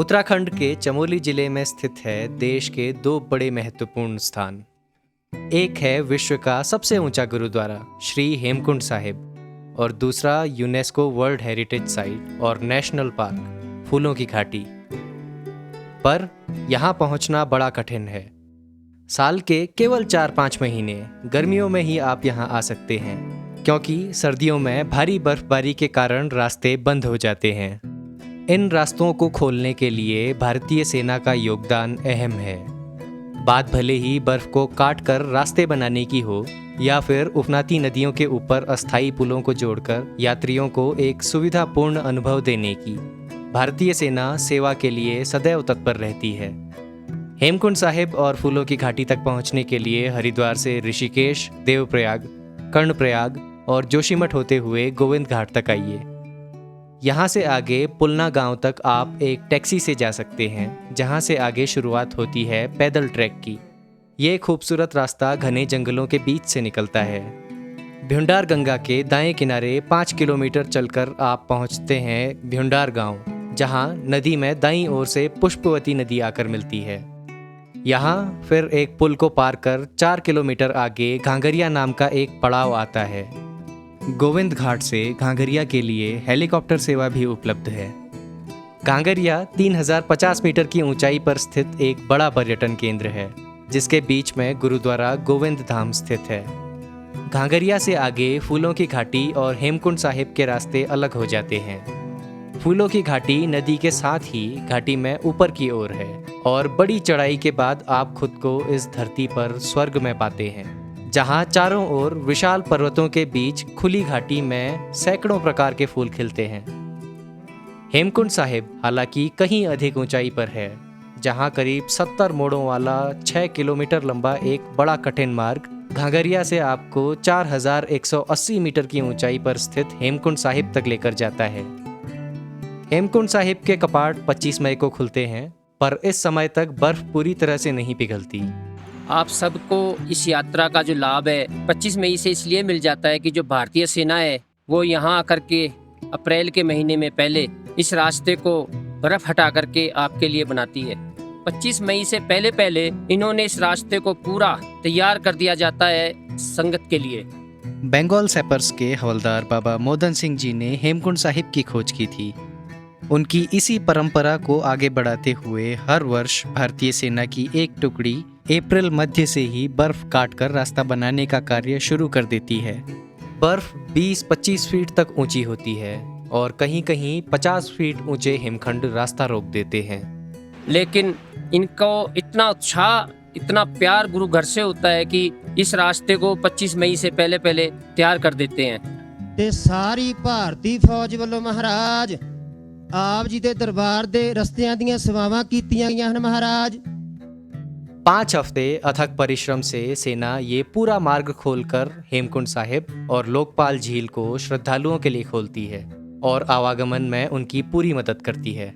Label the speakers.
Speaker 1: उत्तराखंड के चमोली जिले में स्थित है देश के दो बड़े महत्वपूर्ण स्थान। एक है विश्व का सबसे ऊंचा गुरुद्वारा श्री हेमकुंड साहिब और दूसरा यूनेस्को वर्ल्ड हेरिटेज साइट और नेशनल पार्क फूलों की घाटी। पर यहाँ पहुँचना बड़ा कठिन है। साल के केवल 4-5 महीने गर्मियों में ही आप यहाँ आ सकते हैं, क्योंकि सर्दियों में भारी बर्फबारी के कारण रास्ते बंद हो जाते हैं। इन रास्तों को खोलने के लिए भारतीय सेना का योगदान अहम है। बात भले ही बर्फ को काट कर रास्ते बनाने की हो या फिर उफनाती नदियों के ऊपर अस्थायी पुलों को जोड़कर यात्रियों को एक सुविधापूर्ण अनुभव देने की, भारतीय सेना सेवा के लिए सदैव तत्पर रहती है। हेमकुंड साहिब और फूलों की घाटी तक पहुंचने के लिए हरिद्वार से ऋषिकेश, देवप्रयाग, कर्णप्रयाग और जोशीमठ होते हुए गोविंद घाट तक आइए। यहाँ से आगे पुलना गांव तक आप एक टैक्सी से जा सकते हैं, जहाँ से आगे शुरुआत होती है पैदल ट्रैक की। ये खूबसूरत रास्ता घने जंगलों के बीच से निकलता है। भ्युंडार गंगा के दाएं किनारे 5 किलोमीटर चलकर आप पहुँचते हैं भ्युंडार गांव, जहाँ नदी में दाईं ओर से पुष्पवती नदी आकर मिलती है। यहाँ फिर एक पुल को पार कर 4 किलोमीटर आगे घांगरिया नाम का एक पड़ाव आता है। गोविंद घाट से घांगरिया के लिए हेलीकॉप्टर सेवा भी उपलब्ध है। घांगरिया 3050 मीटर की ऊंचाई पर स्थित एक बड़ा पर्यटन केंद्र है, जिसके बीच में गुरुद्वारा गोविंद धाम स्थित है। घांगरिया से आगे फूलों की घाटी और हेमकुंड साहिब के रास्ते अलग हो जाते हैं। फूलों की घाटी नदी के साथ ही घाटी में ऊपर की ओर है और बड़ी चढ़ाई के बाद आप खुद को इस धरती पर स्वर्ग में पाते हैं, जहाँ चारों ओर विशाल पर्वतों के बीच खुली घाटी में सैकड़ों प्रकार के फूल खिलते हैं। हेमकुंड साहिब हालांकि कहीं अधिक ऊंचाई पर है, जहाँ करीब 70 मोड़ों वाला 6 किलोमीटर लंबा एक बड़ा कठिन मार्ग घांगरिया से आपको 4180 मीटर की ऊंचाई पर स्थित हेमकुंड साहिब तक लेकर जाता है। हेमकुंड साहिब के कपाट 25 मई को खुलते हैं, पर इस समय तक बर्फ पूरी तरह से नहीं पिघलती।
Speaker 2: आप सबको इस यात्रा का जो लाभ है 25 मई से इसलिए मिल जाता है कि जो भारतीय सेना है वो यहाँ आकर के अप्रैल के महीने में पहले इस रास्ते को बर्फ हटा करके आपके लिए बनाती है। 25 मई से पहले पहले इन्होंने इस रास्ते को पूरा तैयार कर दिया जाता है संगत के लिए।
Speaker 1: बंगाल सैपर्स के हवलदार बाबा मोदन सिंह जी ने हेमकुंड साहिब की खोज की थी। उनकी इसी परंपरा को आगे बढ़ाते हुए हर वर्ष भारतीय सेना की एक टुकड़ी अप्रैल मध्य से ही बर्फ काटकर रास्ता बनाने का कार्य शुरू कर देती है। बर्फ 20-25 फीट तक ऊंची होती है और कहीं कहीं 50 फीट ऊंचे हिमखंड रास्ता रोक देते हैं।
Speaker 2: लेकिन इनको इतना उत्साह, इतना प्यार गुरु घर से होता है कि इस रास्ते को 25 मई से पहले पहले तैयार कर देते हैं।
Speaker 3: ते सारी भारतीय फौज वालों महाराज आप जी दे दरबार दे रस्तियां दियां सेवावां कीतियां गईयां हन महाराज।
Speaker 1: 5 हफ्ते अथक परिश्रम से सेना ये पूरा मार्ग खोलकर हेमकुंड साहिब और लोकपाल झील को श्रद्धालुओं के लिए खोलती है और आवागमन में उनकी पूरी मदद करती है।